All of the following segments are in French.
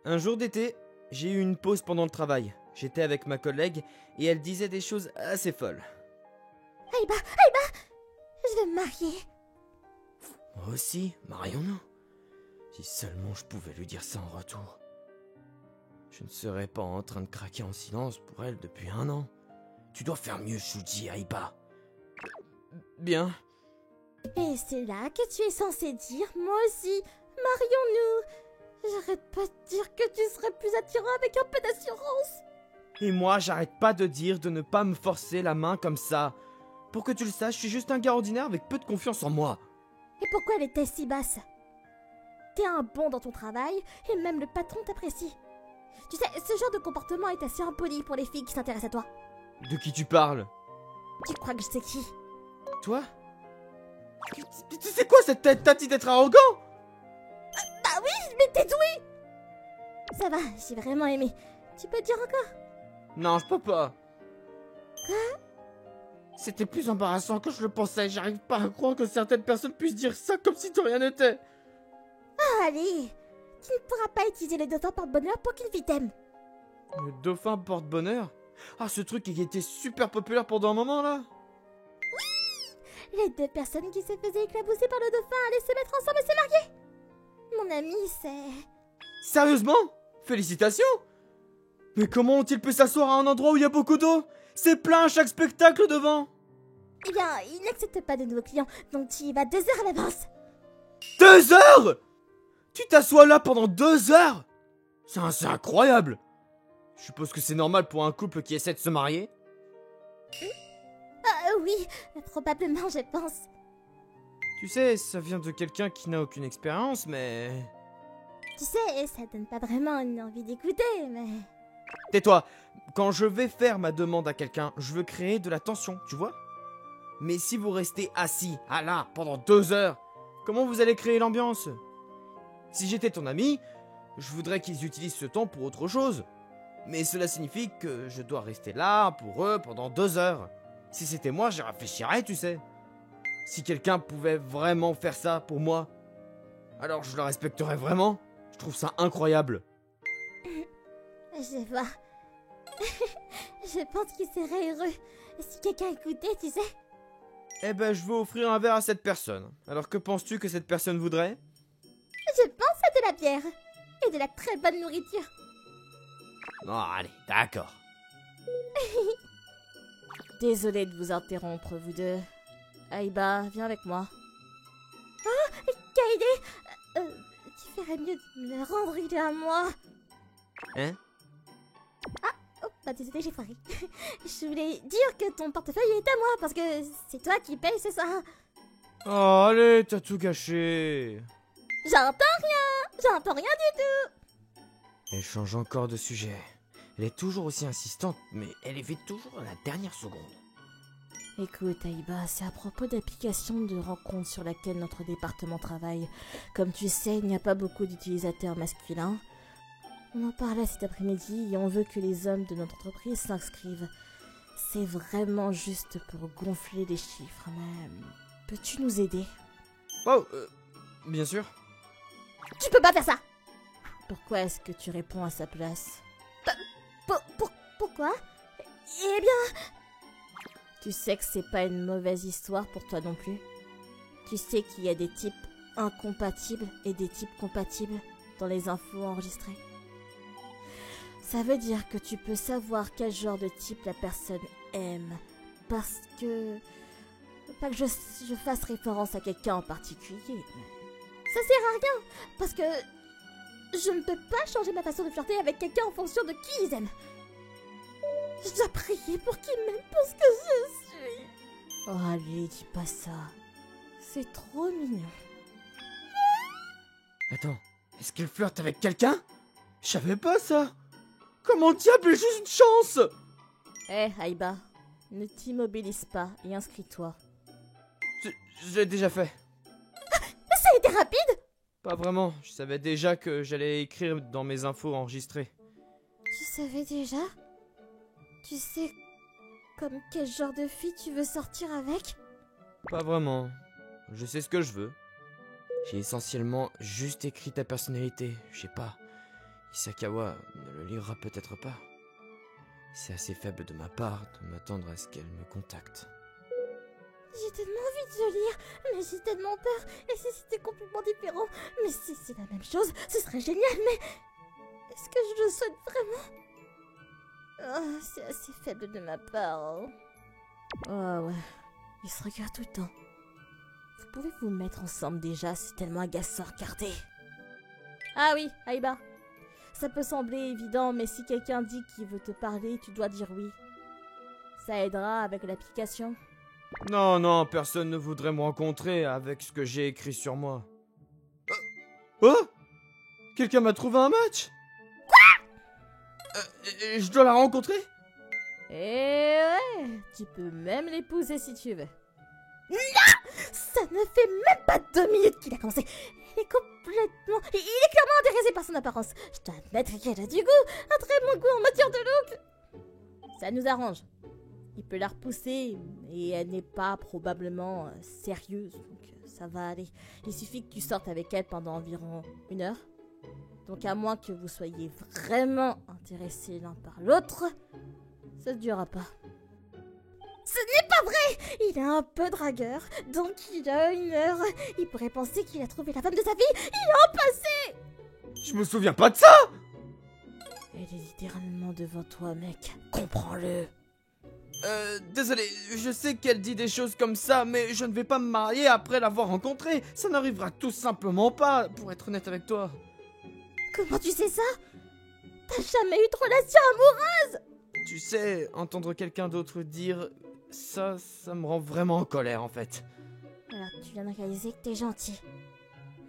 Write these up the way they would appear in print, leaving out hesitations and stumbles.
Un jour d'été, j'ai eu une pause pendant le travail. J'étais avec ma collègue et elle disait des choses assez folles. Aïba, je vais me marier. Moi aussi, marions-nous. Si seulement je pouvais lui dire ça en retour. Je ne serais pas en train de craquer en silence pour elle depuis 1 an. Tu dois faire mieux, Shuji Aiba. Bien. Et c'est là que tu es censé dire, moi aussi, marions-nous. J'arrête pas de dire que tu serais plus attirant avec un peu d'assurance. Et moi, j'arrête pas de dire de ne pas me forcer la main comme ça. Pour que tu le saches, je suis juste un gars ordinaire avec peu de confiance en moi. Et pourquoi elle était si basse? T'es un bon dans ton travail, et même le patron t'apprécie. Tu sais, ce genre de comportement est assez impoli pour les filles qui s'intéressent à toi. De qui tu parles? Tu crois que je sais qui? Toi? Tu sais quoi cette tête? T'as dit d'être arrogant? Bah oui, mais tais-toi! Ça va, j'ai vraiment aimé. Tu peux dire encore? Non, je peux pas. Quoi? C'était plus embarrassant que je le pensais. J'arrive pas à croire que certaines personnes puissent dire ça comme si de rien n'était. Ah, allez! Tu ne pourras pas utiliser le dauphin porte-bonheur pour qu'une fille t'aime. Le dauphin porte-bonheur? Ah, ce truc qui était super populaire pendant un moment, là? Les 2 personnes qui se faisaient éclabousser par le dauphin allaient se mettre ensemble et se marier. Mon ami, c'est... Sérieusement? Félicitations! Mais comment ont-ils pu s'asseoir à un endroit où il y a beaucoup d'eau? C'est plein à chaque spectacle devant! Eh bien, il n'accepte pas de nouveaux clients, donc tu y vas 2 heures à l'avance. 2 heures? Tu t'assois là pendant 2 heures? C'est incroyable! Je suppose que c'est normal pour un couple qui essaie de se marier? Oui, probablement, je pense. Tu sais, ça vient de quelqu'un qui n'a aucune expérience, mais... Tu sais, ça donne pas vraiment une envie d'écouter, mais... Tais-toi! Quand je vais faire ma demande à quelqu'un, je veux créer de la tension, tu vois? Mais si vous restez assis, là, pendant 2 heures, comment vous allez créer l'ambiance? Si j'étais ton ami, je voudrais qu'ils utilisent ce temps pour autre chose. Mais cela signifie que je dois rester là pour eux pendant 2 heures. Si c'était moi, j'y réfléchirais, tu sais. Si quelqu'un pouvait vraiment faire ça pour moi, alors je le respecterais vraiment. Je trouve ça incroyable. Je vois. Je pense qu'il serait heureux si quelqu'un écoutait, tu sais. Eh ben, je veux offrir un verre à cette personne. Alors que penses-tu que cette personne voudrait? Je pense à de la bière. Et de la très bonne nourriture. Non, allez, d'accord. Désolée de vous interrompre, vous deux. Aiba, viens avec moi. Oh, Kaede, tu ferais mieux de me le rendre, il est à moi. Hein? Oh, bah désolé, j'ai foiré. Je voulais dire que ton portefeuille est à moi, parce que c'est toi qui payes, c'est ça? Oh, allez, t'as tout gâché. J'entends rien du tout. Elle change encore de sujet. Elle est toujours aussi insistante, mais elle évite toujours à la dernière seconde. Écoute, Aiba, c'est à propos d'applications de rencontres sur laquelle notre département travaille. Comme tu sais, il n'y a pas beaucoup d'utilisateurs masculins. On en parlait cet après-midi et on veut que les hommes de notre entreprise s'inscrivent. C'est vraiment juste pour gonfler les chiffres, mais... Peux-tu nous aider? Oh, bien sûr. Tu peux pas faire ça! Pourquoi est-ce que tu réponds à sa place? Pourquoi? Eh bien... Tu sais que c'est pas une mauvaise histoire pour toi non plus. Tu sais qu'il y a des types incompatibles et des types compatibles dans les infos enregistrées. Ça veut dire que tu peux savoir quel genre de type la personne aime. Parce que... Pas que je fasse référence à quelqu'un en particulier. Ça sert à rien, parce que... Je ne peux pas changer ma façon de flirter avec quelqu'un en fonction de qui ils aiment. Je dois prier pour qu'ils m'aiment pour ce que je suis. Oh, allez, dis pas ça. C'est trop mignon. Attends, est-ce qu'elle flirte avec quelqu'un? Je savais pas ça. Comment diable ai-je juste une chance? Hé, Aiba, ne t'immobilise pas et inscris-toi. Je l'ai déjà fait. Mais ça a été rapide! Pas vraiment, je savais déjà que j'allais écrire dans mes infos enregistrées. Tu savais déjà? Tu sais comme quel genre de fille tu veux sortir avec? Pas vraiment. Je sais ce que je veux. J'ai essentiellement juste écrit ta personnalité, je sais pas, Hisakawa ne le lira peut-être pas. C'est assez faible de ma part de m'attendre à ce qu'elle me contacte. J'ai tellement envie de le lire, mais j'ai tellement peur. Et si c'était complètement différent? Mais si c'est la même chose, ce serait génial, mais... Est-ce que je le souhaite vraiment? Oh, c'est assez faible de ma part. Oh ouais, ils se regardent tout le temps. Vous pouvez vous mettre ensemble déjà, c'est tellement agaçant à regarder. Ah oui, Aiba. Ça peut sembler évident, mais si quelqu'un dit qu'il veut te parler, tu dois dire oui. Ça aidera avec l'application. Non, non, personne ne voudrait me rencontrer avec ce que j'ai écrit sur moi. Oh, quelqu'un m'a trouvé un match? Quoi? Je dois la rencontrer? Eh ouais, tu peux même l'épouser si tu veux. Non! Ça ne fait même pas 2 minutes qu'il a commencé. Il est complètement... Il est clairement intéressé par son apparence. Je dois admettre qu'elle a du goût. Un très bon goût en matière de look. Ça nous arrange. Il peut la repousser, et elle n'est pas probablement sérieuse, donc ça va aller. Il suffit que tu sortes avec elle pendant environ 1 heure. Donc à moins que vous soyez vraiment intéressés l'un par l'autre, ça ne durera pas. Ce n'est pas vrai! Il est un peu dragueur, donc il a 1 heure. Il pourrait penser qu'il a trouvé la femme de sa vie. Il est en passé! Je me souviens pas de ça! Elle est littéralement devant toi, mec. Comprends-le. Désolé, je sais qu'elle dit des choses comme ça, mais je ne vais pas me marier après l'avoir rencontrée. Ça n'arrivera tout simplement pas, pour être honnête avec toi. Comment tu sais ça? T'as jamais eu de relation amoureuse? Tu sais, entendre quelqu'un d'autre dire ça me rend vraiment en colère en fait. Alors tu viens de réaliser que t'es gentil.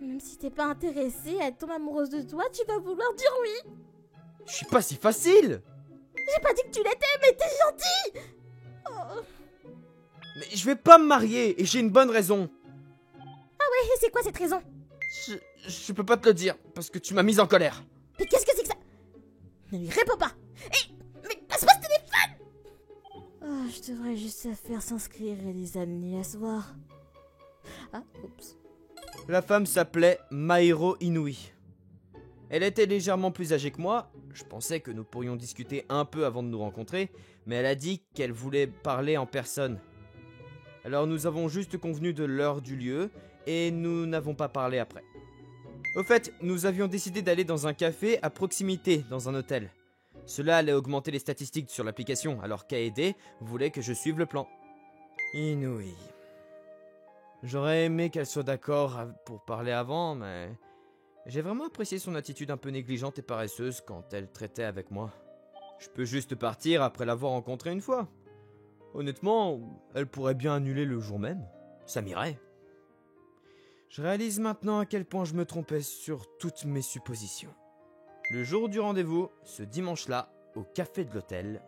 Même si t'es pas intéressé, elle tombe amoureuse de toi, tu vas vouloir dire oui. Je suis pas si facile! J'ai pas dit que tu l'étais, mais t'es gentil! Oh. Mais je vais pas me marier, et j'ai une bonne raison. Ah ouais, et c'est quoi cette raison? Je peux pas te le dire, parce que tu m'as mise en colère. Mais qu'est-ce que c'est que ça? Ne lui réponds pas! Hé! Mais passe-moi ce téléphone! Oh, je devrais juste la faire s'inscrire et les amener à se voir. Ah, oups. La femme s'appelait Mairo Inui. Elle était légèrement plus âgée que moi. Je pensais que nous pourrions discuter un peu avant de nous rencontrer, mais elle a dit qu'elle voulait parler en personne. Alors nous avons juste convenu de l'heure du lieu, et nous n'avons pas parlé après. Au fait, nous avions décidé d'aller dans un café à proximité, dans un hôtel. Cela allait augmenter les statistiques sur l'application, alors Kaede voulait que je suive le plan. Inui. J'aurais aimé qu'elle soit d'accord pour parler avant, mais... J'ai vraiment apprécié son attitude un peu négligente et paresseuse quand elle traitait avec moi. Je peux juste partir après l'avoir rencontrée une fois. Honnêtement, elle pourrait bien annuler le jour même. Ça m'irait. Je réalise maintenant à quel point je me trompais sur toutes mes suppositions. Le jour du rendez-vous, ce dimanche-là, au café de l'hôtel.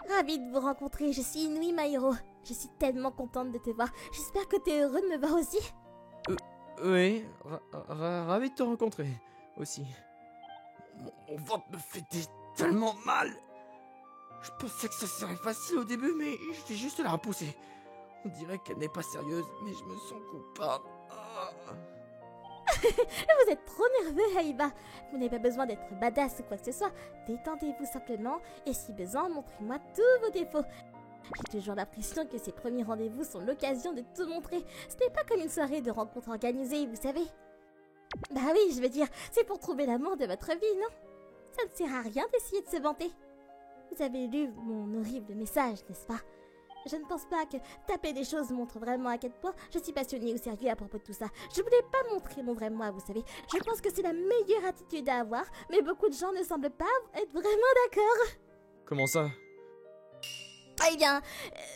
Ravie de vous rencontrer, je suis Inui Mairo. Je suis tellement contente de te voir. J'espère que t'es heureux de me voir aussi. Oui, ravi de te rencontrer, aussi. Mon ventre me fait tellement mal. Je pensais que ça serait facile au début, mais je vais juste la repousser. On dirait qu'elle n'est pas sérieuse, mais je me sens coupable. Vous êtes trop nerveux, Aiba. Vous n'avez pas besoin d'être badass ou quoi que ce soit. Détendez-vous simplement, et si besoin, montrez-moi tous vos défauts. J'ai toujours l'impression que ces premiers rendez-vous sont l'occasion de tout montrer. Ce n'est pas comme une soirée de rencontre organisée, vous savez. Bah oui, je veux dire, c'est pour trouver l'amour de votre vie, non? Ça ne sert à rien d'essayer de se vanter. Vous avez lu mon horrible message, n'est-ce pas? Je ne pense pas que taper des choses montre vraiment à quel point je suis passionnée ou sérieux à propos de tout ça. Je voulais pas montrer mon vrai moi, vous savez. Je pense que c'est la meilleure attitude à avoir, mais beaucoup de gens ne semblent pas être vraiment d'accord. Comment ça? Eh bien,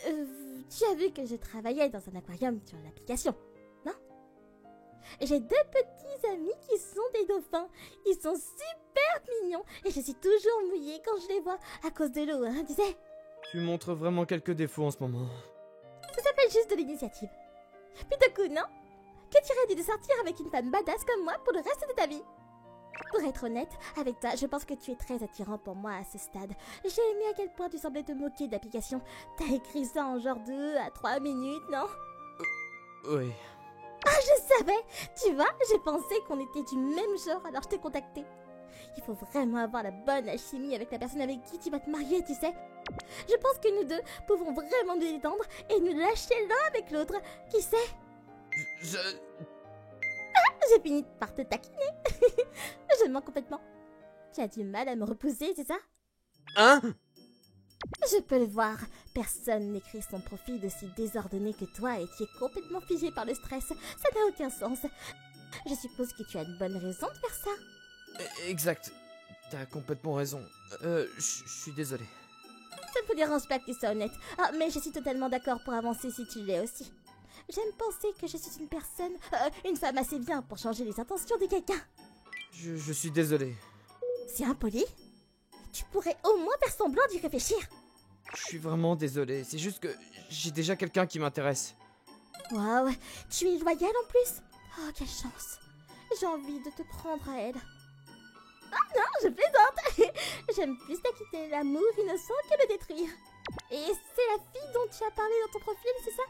tu as vu que je travaillais dans un aquarium sur l'application, non? J'ai 2 petits amis qui sont des dauphins. Ils sont super mignons et je suis toujours mouillée quand je les vois à cause de l'eau, hein, tu sais. Tu montres vraiment quelques défauts en ce moment. Ça s'appelle juste de l'initiative. Plutôt cool, non? Que dirais-tu de sortir avec une femme badass comme moi pour le reste de ta vie? Pour être honnête, avec toi, je pense que tu es très attirant pour moi à ce stade. J'ai aimé à quel point tu semblais te moquer de l'application. T'as écrit ça en genre 2 à 3 minutes, non? Oui. Ah, je savais! Tu vois, j'ai pensé qu'on était du même genre, alors je t'ai contacté. Il faut vraiment avoir la bonne alchimie avec la personne avec qui tu vas te marier, tu sais. Je pense que nous deux pouvons vraiment nous détendre et nous lâcher l'un avec l'autre. Qui sait? J'ai fini par te taquiner. Je mens complètement. Tu as du mal à me repousser, c'est ça? Hein? Je peux le voir. Personne n'écrit son profil aussi désordonné que toi et tu es complètement figé par le stress. Ça n'a aucun sens. Je suppose que tu as une bonne raison de faire ça. Exact. T'as complètement raison. Je suis désolé. Ça ne me dérange pas que tu sois honnête. Ah, mais je suis totalement d'accord pour avancer si tu l'es aussi. J'aime penser que je suis une femme assez bien pour changer les intentions de quelqu'un. Je suis désolé. C'est impoli. Tu pourrais au moins faire semblant d'y réfléchir. Je suis vraiment désolé. C'est juste que j'ai déjà quelqu'un qui m'intéresse. Waouh, tu es loyal en plus. Oh, quelle chance. J'ai envie de te prendre à elle. Ah non, je plaisante. J'aime plus t'acquitter l'amour innocent que le détruire. Et c'est la fille dont tu as parlé dans ton profil, c'est ça?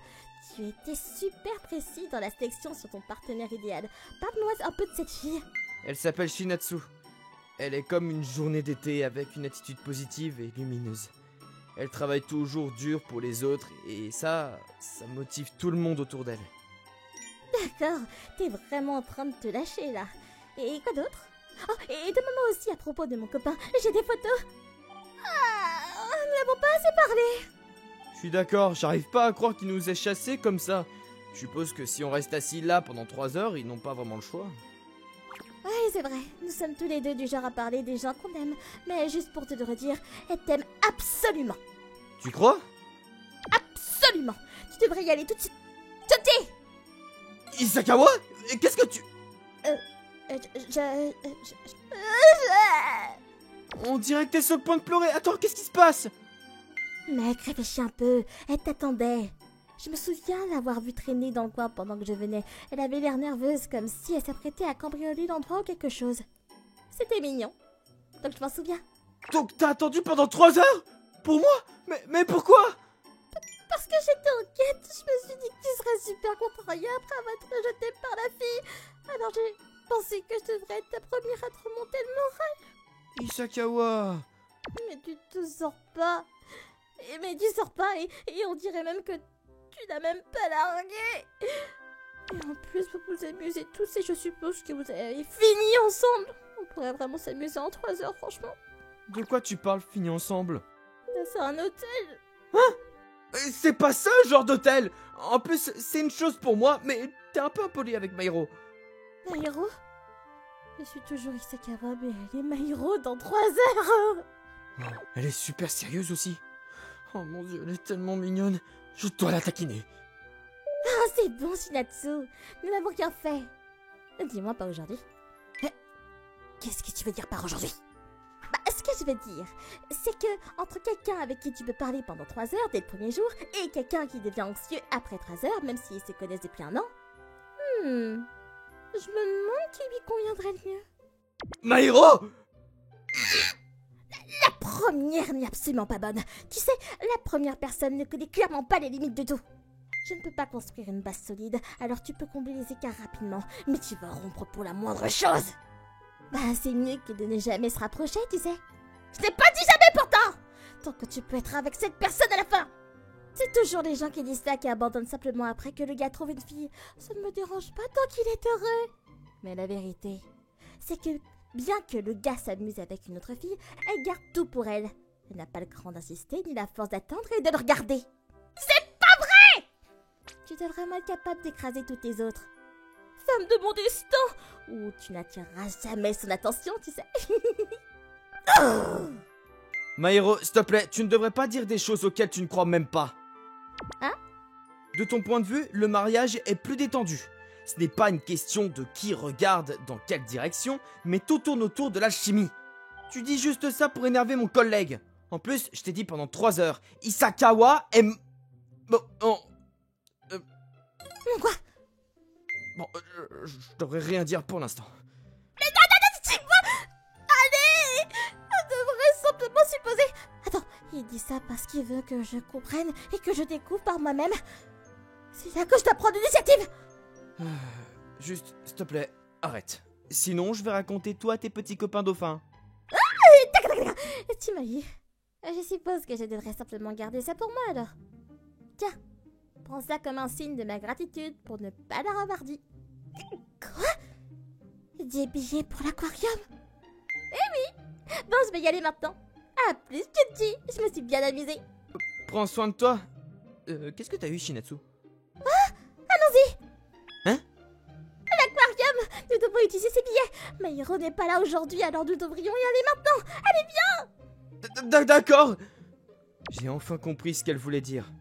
Tu étais super précis dans la sélection sur ton partenaire idéal. Parle-moi un peu de cette fille. Elle s'appelle Shinatsu. Elle est comme une journée d'été avec une attitude positive et lumineuse. Elle travaille toujours dur pour les autres et ça motive tout le monde autour d'elle. D'accord, t'es vraiment en train de te lâcher là. Et quoi d'autre? Oh, et demande-moi aussi à propos de mon copain. J'ai des photos. Ah, nous n'avons pas assez parlé. Je suis d'accord, j'arrive pas à croire qu'ils nous aient chassés comme ça. Je suppose que si on reste assis là pendant 3 heures, ils n'ont pas vraiment le choix. Oui, c'est vrai. Nous sommes tous les deux du genre à parler des gens qu'on aime. Mais juste pour te le redire, elle t'aime absolument. Tu crois? Absolument. Tu devrais y aller tout de suite. Sauter! Isakawa? Qu'est-ce que tu... On dirait que t'es sur le point de pleurer. Attends, qu'est-ce qui se passe? Mec, réfléchis un peu. Elle t'attendait. Je me souviens l'avoir vue traîner dans le coin pendant que je venais. Elle avait l'air nerveuse, comme si elle s'apprêtait à cambrioler l'endroit ou quelque chose. C'était mignon. Donc je m'en souviens. Donc t'as attendu pendant 3 heures? Pour moi? Mais pourquoi? Parce que j'étais en quête. Je me suis dit que tu serais super contrarié après avoir été rejeté par la fille. Alors j'ai pensé que je devrais être ta première à te remonter le moral. Isakawa. Mais tu te sors pas. Mais tu sors pas et on dirait même que tu n'as même pas largué. Et en plus, vous vous amusez tous et je suppose que vous avez fini ensemble. On pourrait vraiment s'amuser en 3 heures, franchement. De quoi tu parles, fini ensemble? C'est un hôtel. Hein? C'est pas ça, genre d'hôtel. En plus, c'est une chose pour moi, mais t'es un peu impoli avec Mairo. Mairo? Je suis toujours Isakawa, mais elle est Mairo dans 3 heures. Oh, elle est super sérieuse aussi. Oh mon dieu, elle est tellement mignonne. Je dois la taquiner. Ah, c'est bon, Shinatsu. Nous n'avons rien fait. Dis-moi pas aujourd'hui. Qu'est-ce que tu veux dire par aujourd'hui? Ce que je veux dire, c'est que entre quelqu'un avec qui tu peux parler pendant 3 heures dès le premier jour et quelqu'un qui devient anxieux après 3 heures, même s'ils se connaissent depuis un an, je me demande qui lui conviendrait le mieux. Mairo! La première n'est absolument pas bonne. Tu sais, la première personne ne connaît clairement pas les limites de tout. Je ne peux pas construire une base solide, alors tu peux combler les écarts rapidement, mais tu vas rompre pour la moindre chose. C'est mieux que de ne jamais se rapprocher, tu sais. Je t'ai pas dit jamais pourtant! Tant que tu peux être avec cette personne à la fin. C'est toujours les gens qui disent ça qui abandonnent simplement après que le gars trouve une fille. Ça ne me dérange pas tant qu'il est heureux. Mais la vérité, c'est que bien que le gars s'amuse avec une autre fille, elle garde tout pour elle. Elle n'a pas le cran d'insister ni la force d'attendre et de le regarder. C'est pas vrai! Tu dois vraiment être capable d'écraser toutes les autres. Femme de mon destin! Ou tu n'attireras jamais son attention, tu sais. Mairo, s'il te plaît, tu ne devrais pas dire des choses auxquelles tu ne crois même pas. Hein? De ton point de vue, le mariage est plus détendu. Ce n'est pas une question de qui regarde dans quelle direction, mais tout tourne autour de l'alchimie. Tu dis juste ça pour énerver mon collègue. En plus, je t'ai dit pendant 3 heures, Isakawa est... Bon, Quoi? Bon, je devrais rien dire pour l'instant. Mais non, allez! On devrait simplement supposer... Attends, il dit ça parce qu'il veut que je comprenne et que je découvre par moi-même. C'est là que je dois prendre l'initiative. Juste, s'il te plaît, arrête. Sinon, je vais raconter toi à tes petits copains dauphins. Tu m'as eu. Je suppose que je devrais simplement garder ça pour moi alors. Tiens, prends ça comme un signe de ma gratitude pour ne pas leur avoir dit. Quoi? Des billets pour l'aquarium? Eh oui! Bon, je vais y aller maintenant. À plus, Chuchi. Je me suis bien amusée. Prends soin de toi. Qu'est-ce que t'as eu, Shinatsu? Allons-y! Hein? L'aquarium! Nous devons utiliser ces billets. Maïro n'est pas là aujourd'hui, alors nous devrions y aller maintenant. D'accord. J'ai enfin compris ce qu'elle voulait dire.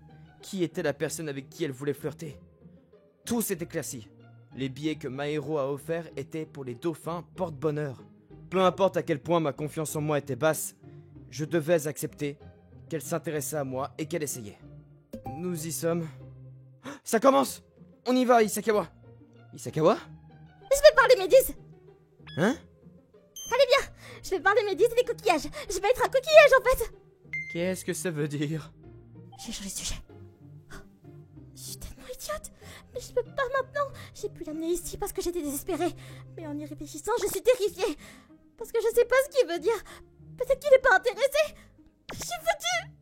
Qui était la personne avec qui elle voulait flirter? Tout s'est éclairci. Les billets que Maïro a offerts étaient pour les dauphins porte-bonheur. Peu importe à quel point ma confiance en moi était basse, je devais accepter qu'elle s'intéressait à moi et qu'elle essayait. Nous y sommes. Ça commence! On y va, Isakawa! Isakawa? Je vais parler méduses. Hein? Je vais parler méduses et des coquillages. Je vais être un coquillage en fait. Qu'est-ce que ça veut dire? J'ai changé de sujet. Oh, je suis tellement idiote. Mais je peux pas maintenant. J'ai pu l'amener ici parce que j'étais désespérée. Mais en y réfléchissant, je suis terrifiée. Parce que je sais pas ce qu'il veut dire. Peut-être qu'il est pas intéressé. Je suis foutue.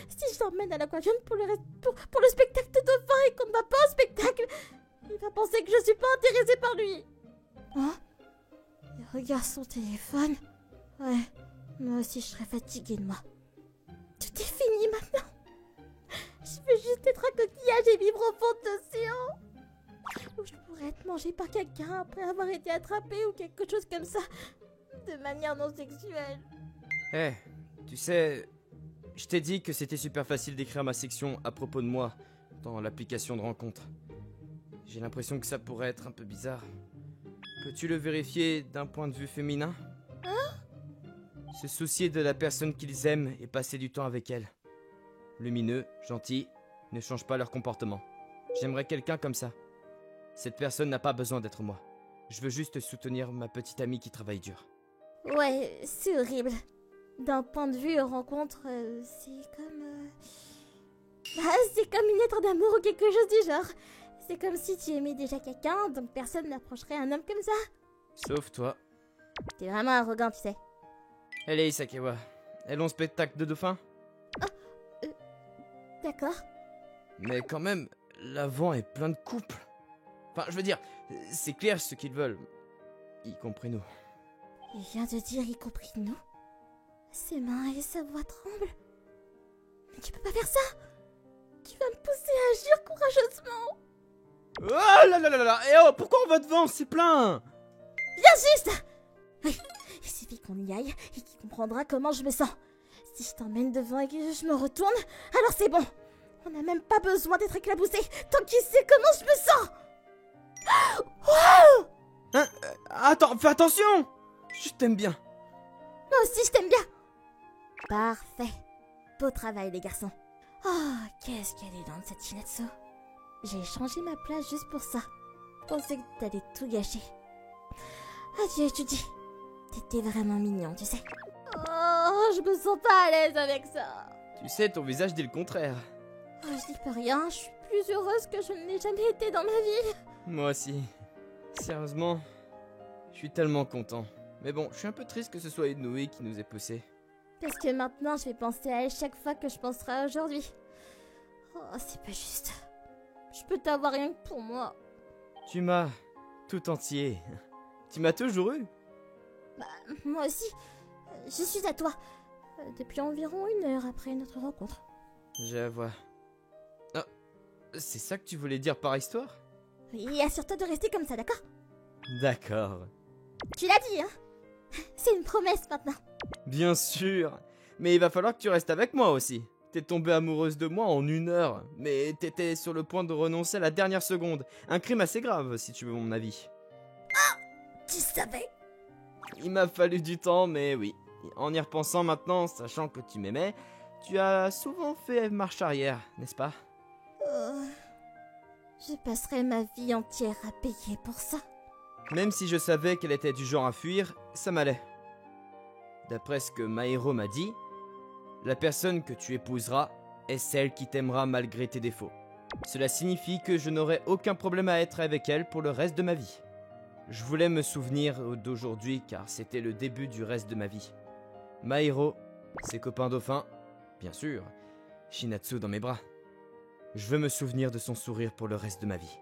Si je l'emmène à l'aquarium pour le spectacle de dauphin et qu'on ne va pas au spectacle, il va penser que je suis pas intéressée par lui. Hein? Il regarde son téléphone. Ouais, moi aussi je serais fatiguée de moi. Tout est fini maintenant. Je veux juste être un coquillage et vivre au fond de l'océan. Ou je pourrais être mangée par quelqu'un après avoir été attrapée ou quelque chose comme ça. De manière non sexuelle. Eh, tu sais, je t'ai dit que c'était super facile d'écrire ma section à propos de moi dans l'application de rencontre. J'ai l'impression que ça pourrait être un peu bizarre. Peux-tu le vérifier d'un point de vue féminin? Se soucier de la personne qu'ils aiment et passer du temps avec elle. Lumineux, gentil, ne change pas leur comportement. J'aimerais quelqu'un comme ça. Cette personne n'a pas besoin d'être moi. Je veux juste soutenir ma petite amie qui travaille dur. Ouais, c'est horrible. D'un point de vue rencontre, c'est comme... c'est comme une lettre d'amour ou quelque chose du genre. C'est comme si tu aimais déjà quelqu'un, donc personne n'approcherait un homme comme ça. Sauf toi. T'es vraiment arrogant, tu sais. Allez, Isakawa. Allons spectacle de dauphin? D'accord. Mais quand même, l'avant est plein de couples. Enfin, je veux dire, c'est clair ce qu'ils veulent. Y compris nous. Il vient de dire y compris nous. Ses mains et sa voix tremblent. Mais tu peux pas faire ça. Tu vas me pousser à agir courageusement. Oh là là là là! Eh oh, pourquoi on va devant? C'est plein! Bien juste. Oui, il suffit qu'on y aille et qu'il comprendra comment je me sens. Si je t'emmène devant et que je me retourne, alors c'est bon. On n'a même pas besoin d'être éclaboussé tant qu'il sait comment je me sens. Wow! Hein? Attends, fais attention! Je t'aime bien. Moi aussi je t'aime bien. Parfait. Beau travail les garçons. Oh, qu'est-ce qu'elle est lente cette Shinatsu. J'ai changé ma place juste pour ça. Je pensais que t'allais tout gâcher. Adieu, Judy. T'étais vraiment mignon, tu sais. Oh, je me sens pas à l'aise avec ça. Tu sais, ton visage dit le contraire. Oh, je dis pas rien, je suis plus heureuse que je ne l'ai jamais été dans ma vie. Moi aussi. Sérieusement, je suis tellement content. Mais bon, je suis un peu triste que ce soit Inoue qui nous ait poussés. Parce que maintenant, je vais penser à elle chaque fois que je penserai à aujourd'hui. Oh, c'est pas juste. Je peux t'avoir rien que pour moi. Tu m'as tout entier. Tu m'as toujours eu. Bah, moi aussi. Je suis à toi. Depuis environ 1 heure après notre rencontre. Je vois. Oh, c'est ça que tu voulais dire par histoire? Oui, assure-toi de rester comme ça, d'accord? D'accord. Tu l'as dit, hein? C'est une promesse maintenant. Bien sûr. Mais il va falloir que tu restes avec moi aussi. T'es tombée amoureuse de moi en 1 heure. Mais t'étais sur le point de renoncer à la dernière seconde. Un crime assez grave, si tu veux mon avis. Tu savais? Il m'a fallu du temps, mais oui. En y repensant maintenant, sachant que tu m'aimais, tu as souvent fait marche arrière, n'est-ce pas? Je passerai ma vie entière à payer pour ça. Même si je savais qu'elle était du genre à fuir, ça m'allait. D'après ce que Maïro m'a dit, la personne que tu épouseras est celle qui t'aimera malgré tes défauts. Cela signifie que je n'aurai aucun problème à être avec elle pour le reste de ma vie. Je voulais me souvenir d'aujourd'hui car c'était le début du reste de ma vie. Mairo, ses copains dauphins, bien sûr, Shinatsu dans mes bras. Je veux me souvenir de son sourire pour le reste de ma vie.